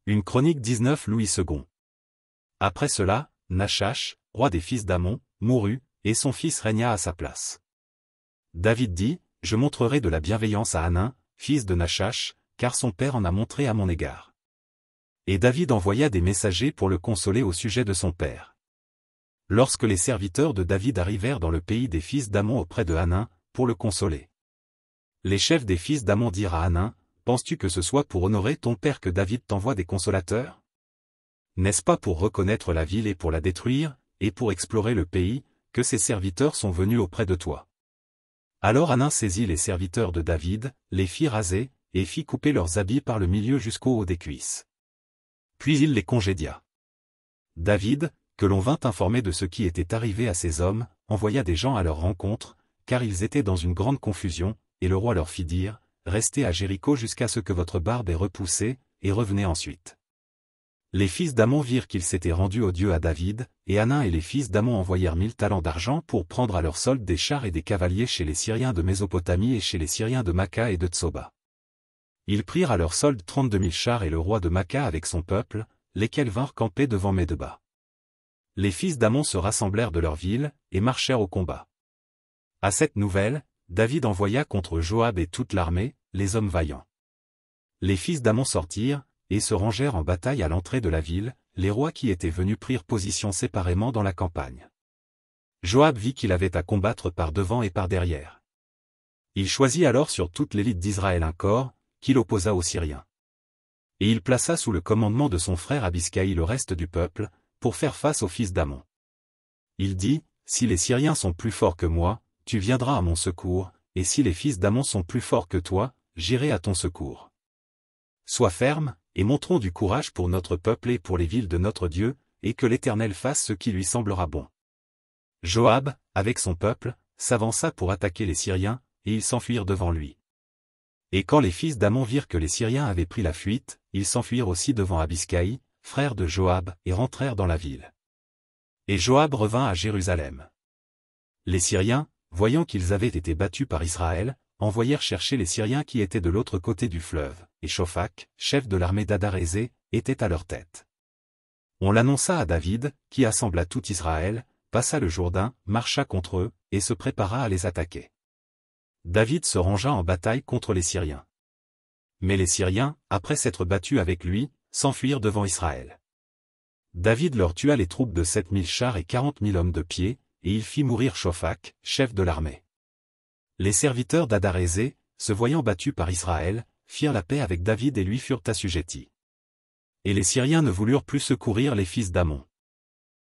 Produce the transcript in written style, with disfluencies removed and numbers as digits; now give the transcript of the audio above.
Une chronique 19 Louis II. Après cela, Nachash, roi des fils d'Amon, mourut, et son fils régna à sa place. David dit, je montrerai de la bienveillance à Hanan, fils de Nachash, car son père en a montré à mon égard. Et David envoya des messagers pour le consoler au sujet de son père. Lorsque les serviteurs de David arrivèrent dans le pays des fils d'Amon auprès de Hanan, pour le consoler. Les chefs des fils d'Amon dirent à Hanan, penses-tu que ce soit pour honorer ton père que David t'envoie des consolateurs? N'est-ce pas pour reconnaître la ville et pour la détruire, et pour explorer le pays, que ces serviteurs sont venus auprès de toi? Alors Hanan saisit les serviteurs de David, les fit raser, et fit couper leurs habits par le milieu jusqu'au haut des cuisses. Puis il les congédia. David, que l'on vint informer de ce qui était arrivé à ces hommes, envoya des gens à leur rencontre, car ils étaient dans une grande confusion, et le roi leur fit dire, restez à Jéricho jusqu'à ce que votre barbe ait repoussé, et revenez ensuite. Les fils d'Amon virent qu'ils s'étaient rendus au Dieu à David, et Hanan et les fils d'Amon envoyèrent 1000 talents d'argent pour prendre à leur solde des chars et des cavaliers chez les Syriens de Mésopotamie et chez les Syriens de Maca et de Tsoba. Ils prirent à leur solde 32 000 chars et le roi de Maca avec son peuple, lesquels vinrent camper devant Médeba. Les fils d'Amon se rassemblèrent de leur ville, et marchèrent au combat. À cette nouvelle, David envoya contre Joab et toute l'armée, les hommes vaillants. Les fils d'Amon sortirent, et se rangèrent en bataille à l'entrée de la ville, les rois qui étaient venus prirent position séparément dans la campagne. Joab vit qu'il avait à combattre par devant et par derrière. Il choisit alors sur toute l'élite d'Israël un corps, qu'il opposa aux Syriens. Et il plaça sous le commandement de son frère Abiscaï le reste du peuple, pour faire face aux fils d'Amon. Il dit, si les Syriens sont plus forts que moi, tu viendras à mon secours, et si les fils d'Amon sont plus forts que toi, j'irai à ton secours. Sois ferme, et montrons du courage pour notre peuple et pour les villes de notre Dieu, et que l'Éternel fasse ce qui lui semblera bon. Joab, avec son peuple, s'avança pour attaquer les Syriens, et ils s'enfuirent devant lui. Et quand les fils d'Amon virent que les Syriens avaient pris la fuite, ils s'enfuirent aussi devant Abiscaï, frère de Joab, et rentrèrent dans la ville. Et Joab revint à Jérusalem. Les Syriens, voyant qu'ils avaient été battus par Israël, envoyèrent chercher les Syriens qui étaient de l'autre côté du fleuve, et Shophak, chef de l'armée d'Adarézé, était à leur tête. On l'annonça à David, qui assembla tout Israël, passa le Jourdain, marcha contre eux, et se prépara à les attaquer. David se rangea en bataille contre les Syriens. Mais les Syriens, après s'être battus avec lui, s'enfuirent devant Israël. David leur tua les troupes de 7000 chars et 40 000 hommes de pied, et il fit mourir Shophak, chef de l'armée. Les serviteurs d'Adarézé, se voyant battus par Israël, firent la paix avec David et lui furent assujettis. Et les Syriens ne voulurent plus secourir les fils d'Amon.